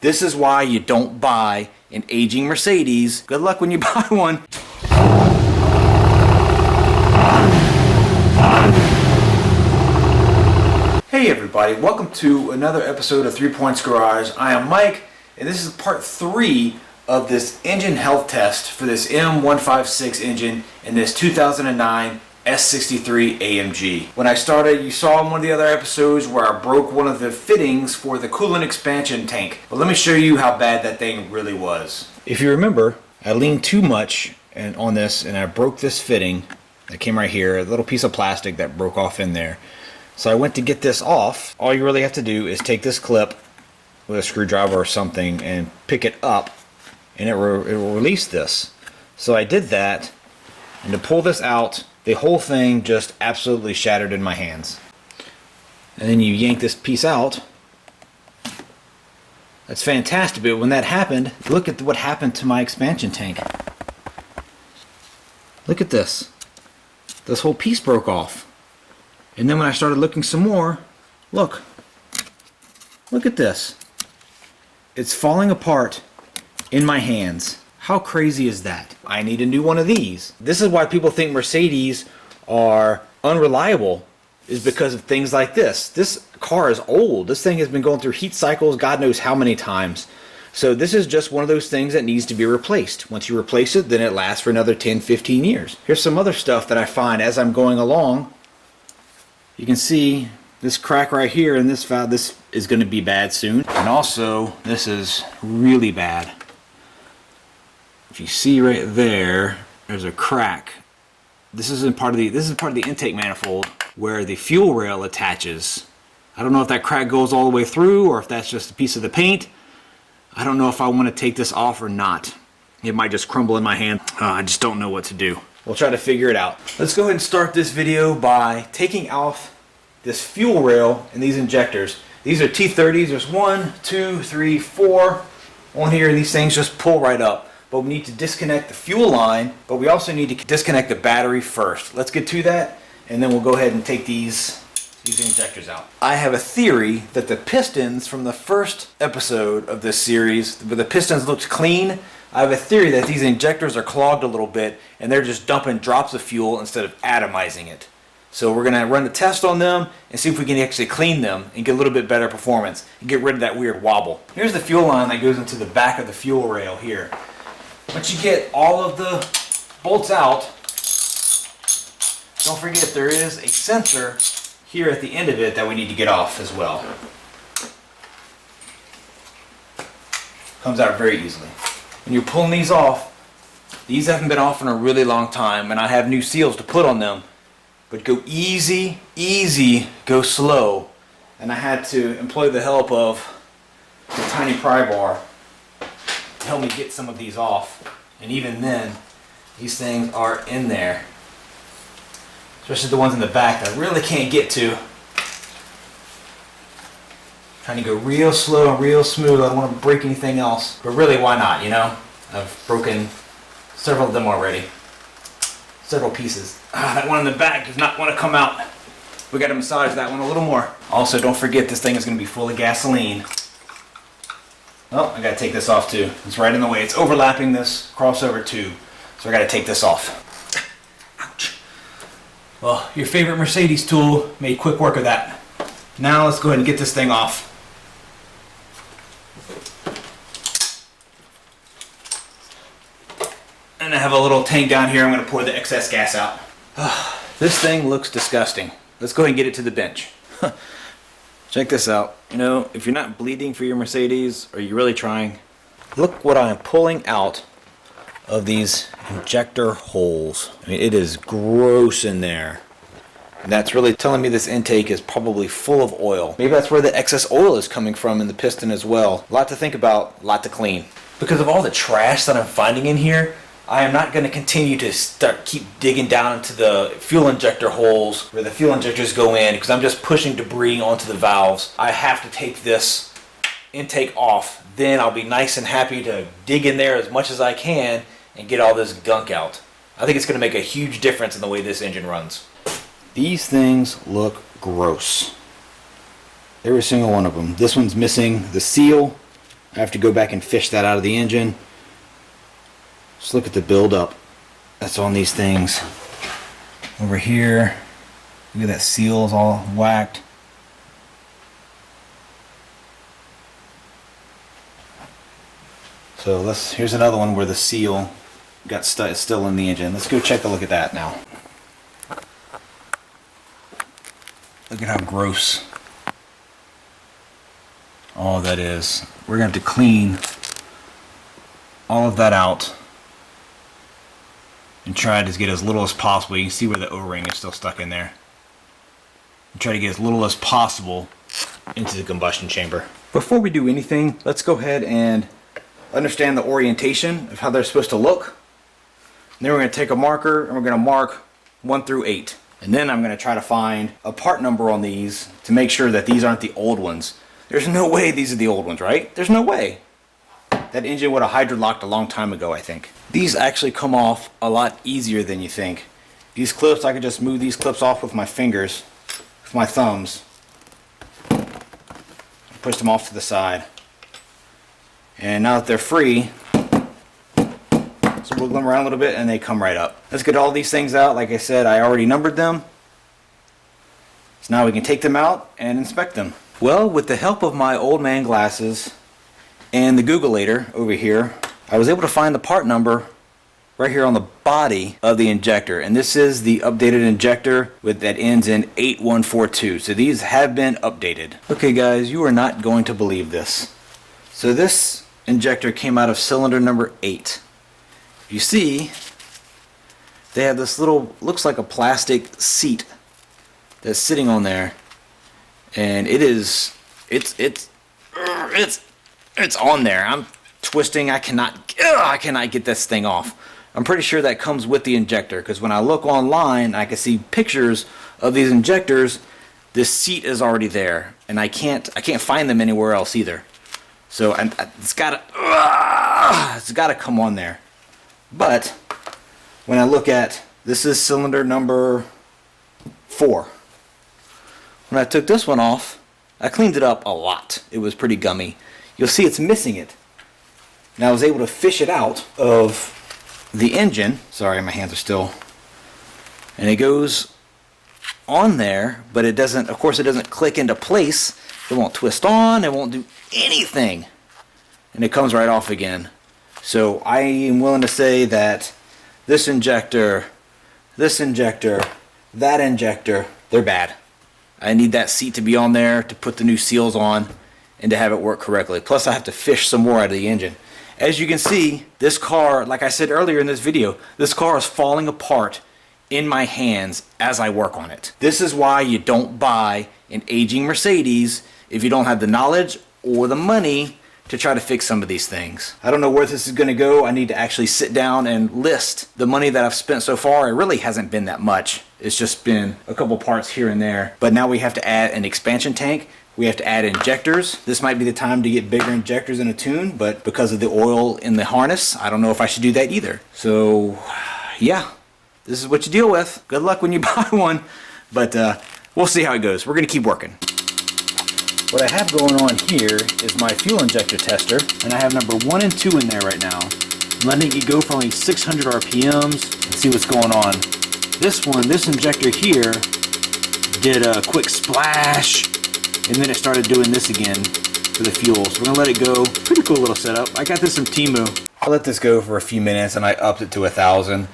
This is why you don't buy an aging Mercedes. Good luck when you buy one. Hey everybody, welcome to another episode of 3 Points Garage. I am Mike, and this is part 3 of this engine health test for this M156 engine in this 2009 S63 AMG. When I started, you saw in one of the other episodes where I broke one of the fittings for the coolant expansion tank. But let me show you how bad that thing really was. If you remember, I leaned too much on this and I broke this fitting that came right here, a little piece of plastic that broke off in there. So I went to get this off. All you really have to do is take this clip with a screwdriver or something and pick it up, and it will release this. So I did that, and to pull this out, the whole thing just absolutely shattered in my hands. And then you yank this piece out. That's fantastic, but when that happened, look at what happened to my expansion tank. Look at this. This whole piece broke off. And then when I started looking some more, look at this. It's falling apart in my hands. How crazy is that? I need a new one of these. This is why people think Mercedes are unreliable, is because of things like this. This car is old. This thing has been going through heat cycles God knows how many times. So this is just one of those things that needs to be replaced. Once you replace it, then it lasts for another 10-15 years. Here's some other stuff that I find as I'm going along. You can see this crack right here in this valve. This is going to be bad soon. And also, this is really bad. If you see right there, there's a crack. This is part of the intake manifold where the fuel rail attaches. I don't know if that crack goes all the way through or if that's just a piece of the paint. I don't know if I want to take this off or not. It might just crumble in my hand. I just don't know what to do. We'll try to figure it out. Let's go ahead and start this video by taking off this fuel rail and these injectors. These are T30s. There's 1, 2, 3, 4 on here, and these things just pull right up. But we need to disconnect the fuel line, but we also need to disconnect the battery first. Let's get to that, and then we'll go ahead and take these injectors out. I have a theory that the pistons from the first episode of this series, where the pistons looked clean, I have a theory that these injectors are clogged a little bit, and they're just dumping drops of fuel instead of atomizing it. So we're going to run the test on them and see if we can actually clean them and get a little bit better performance and get rid of that weird wobble. Here's the fuel line that goes into the back of the fuel rail here. Once you get all of the bolts out, don't forget there is a sensor here at the end of it that we need to get off as well. Comes out very easily. When you're pulling these off, these haven't been off in a really long time, and I have new seals to put on them. But go easy, easy, go slow. And I had to employ the help of the tiny pry bar to help me get some of these off. And even then, these things are in there. Especially the ones in the back that I really can't get to. Trying to go real slow and real smooth. I don't want to break anything else. But really, why not, you know? I've broken several of them already. Several pieces. That one in the back does not want to come out. We got to massage that one a little more. Also, don't forget this thing is going to be full of gasoline. Oh, I got to take this off too. It's right in the way. It's overlapping this crossover tube. So I got to take this off. Ouch. Well, your favorite Mercedes tool made quick work of that. Now let's go ahead and get this thing off. And I have a little tank down here. I'm going to pour the excess gas out. This thing looks disgusting. Let's go ahead and get it to the bench. Check this out. You know, if you're not bleeding for your Mercedes, are you really trying? Look what I'm pulling out of these injector holes. I mean, it is gross in there. And that's really telling me this intake is probably full of oil. Maybe that's where the excess oil is coming from in the piston as well. A lot to think about, a lot to clean. Because of all the trash that I'm finding in here, I am not going to continue to keep digging down into the fuel injector holes where the fuel injectors go in, because I'm just pushing debris onto the valves. I have to take this intake off. Then I'll be nice and happy to dig in there as much as I can and get all this gunk out. I think it's going to make a huge difference in the way this engine runs. These things look gross. Every single one of them. This one's missing the seal. I have to go back and fish that out of the engine. Just look at the buildup that's on these things. Over here, look at that seal is all whacked. So here's another one where the seal got still in the engine. Let's go check a look at that now. Look at how gross all that is. We're going to have to clean all of that out and try to get as little as possible. You can see where the O-ring is still stuck in there. And try to get as little as possible into the combustion chamber. Before we do anything, let's go ahead and understand the orientation of how they're supposed to look. And then we're going to take a marker and we're going to mark 1 through 8. And then I'm going to try to find a part number on these to make sure that these aren't the old ones. There's no way these are the old ones, right? There's no way. That engine would have hydrolocked a long time ago, I think. These actually come off a lot easier than you think. These clips, I could just move these clips off with my fingers, with my thumbs. Push them off to the side. And now that they're free, so wiggle them around a little bit and they come right up. Let's get all these things out. Like I said, I already numbered them. So now we can take them out and inspect them. Well, with the help of my old man glasses and the Googleator over here, I was able to find the part number right here on the body of the injector. And this is the updated injector that ends in 8142. So these have been updated. Okay guys, you are not going to believe this. So this injector came out of cylinder number 8. You see, they have this little, looks like a plastic seat that's sitting on there, and it's on there. I'm twisting. I cannot get this thing off. I'm pretty sure that comes with the injector, because when I look online, I can see pictures of these injectors. This seat is already there, and I can't find them anywhere else either. So it's gotta come on there. But when I look at, this is cylinder number 4. When I took this one off, I cleaned it up a lot. It was pretty gummy. You'll see it's missing it. And I was able to fish it out of the engine. Sorry, my hands are still. And it goes on there, but it doesn't, of course it doesn't click into place. It won't twist on, it won't do anything. And it comes right off again. So I am willing to say that this injector, that injector, they're bad. I need that seat to be on there to put the new seals on and to have it work correctly. Plus I have to fish some more out of the engine. As you can see, this car, like I said earlier in this video, this car is falling apart in my hands as I work on it. This is why you don't buy an aging Mercedes if you don't have the knowledge or the money to try to fix some of these things. I don't know where this is going to go. I need to actually sit down and list the money that I've spent so far. It really hasn't been that much. It's just been a couple parts here and there. But now we have to add an expansion tank. We have to add injectors. This might be the time to get bigger injectors in a tune, but because of the oil in the harness, I don't know if I should do that either. So yeah, this is what you deal with. Good luck when you buy one, but we'll see how it goes. We're going to keep working. What I have going on here is my fuel injector tester, and I have number 1 and 2 in there right now. I'm letting it go for only 600 RPMs and see what's going on. This one, this injector here, did a quick splash, and then it started doing this again for the fuel. So we're going to let it go. Pretty cool little setup. I got this from Temu. I let this go for a few minutes, and I upped it to 1,000.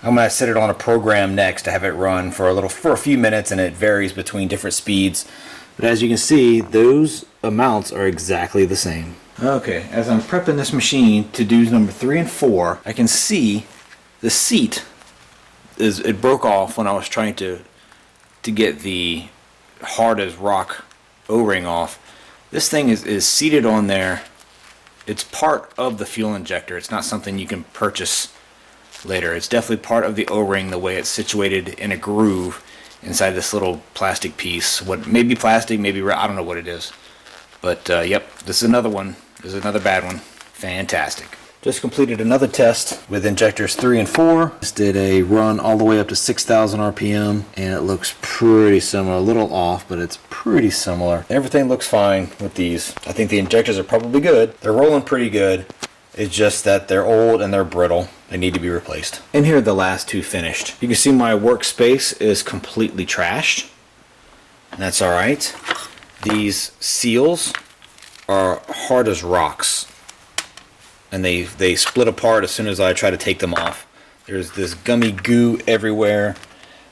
I'm going to set it on a program next to have it run for a few minutes, and it varies between different speeds. But as you can see, those amounts are exactly the same. Okay, as I'm prepping this machine to do number 3 and 4, I can see the seat it broke off when I was trying to get the hard as rock O-ring off. This thing is seated on there. It's part of the fuel injector. It's not something you can purchase later. It's definitely part of the O-ring, the way it's situated in a groove inside this little plastic piece. What, maybe plastic, maybe, I don't know what it is. But yep, this is another one. This is another bad one. Fantastic. Just completed another test with injectors 3 and 4. Just did a run all the way up to 6,000 RPM, and it looks pretty similar. A little off, but it's pretty similar. Everything looks fine with these. I think the injectors are probably good. They're rolling pretty good. It's just that they're old and they're brittle. They need to be replaced. And here are the last two finished. You can see my workspace is completely trashed. And that's alright. These seals are hard as rocks. And they split apart as soon as I try to take them off. There's this gummy goo everywhere.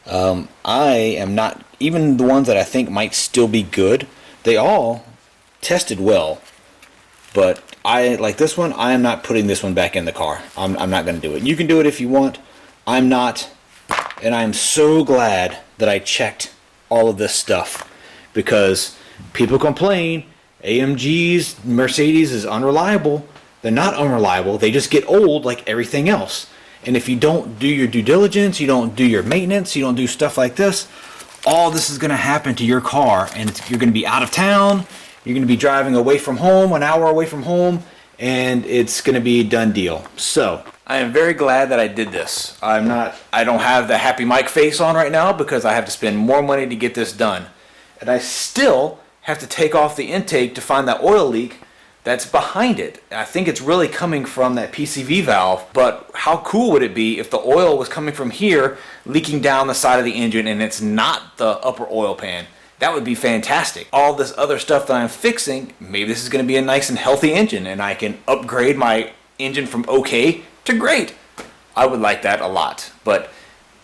I am not, even the ones that I think might still be good, they all tested well. But like this one, I am not putting this one back in the car. I'm not going to do it. You can do it if you want. I'm not. And I'm so glad that I checked all of this stuff. Because people complain, AMG's Mercedes is unreliable. They're not unreliable. They just get old like everything else. And if you don't do your due diligence, you don't do your maintenance, you don't do stuff like this, all this is going to happen to your car. And you're going to be out of town. You're going to be driving away from home, an hour away from home, and it's going to be a done deal. So I am very glad that I did this. I don't have the happy Mike face on right now because I have to spend more money to get this done. And I still have to take off the intake to find that oil leak that's behind it. I think it's really coming from that PCV valve, but how cool would it be if the oil was coming from here, leaking down the side of the engine, and it's not the upper oil pan? That would be fantastic. All this other stuff that I'm fixing, maybe this is going to be a nice and healthy engine, and I can upgrade my engine from okay to great. I would like that a lot, but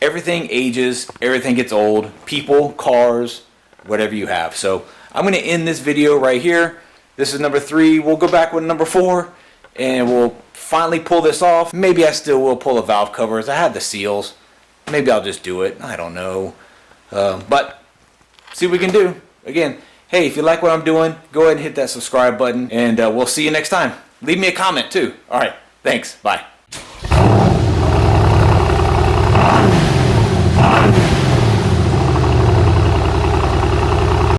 everything ages, everything gets old, people, cars, whatever you have. So I'm going to end this video right here. This is number 3. We'll go back with number 4 and we'll finally pull this off. Maybe I still will pull the valve covers. I have the seals. Maybe I'll just do it. I don't know. But see what we can do. Again, hey, if you like what I'm doing, go ahead and hit that subscribe button, and we'll see you next time. Leave me a comment too. All right. Thanks. Bye.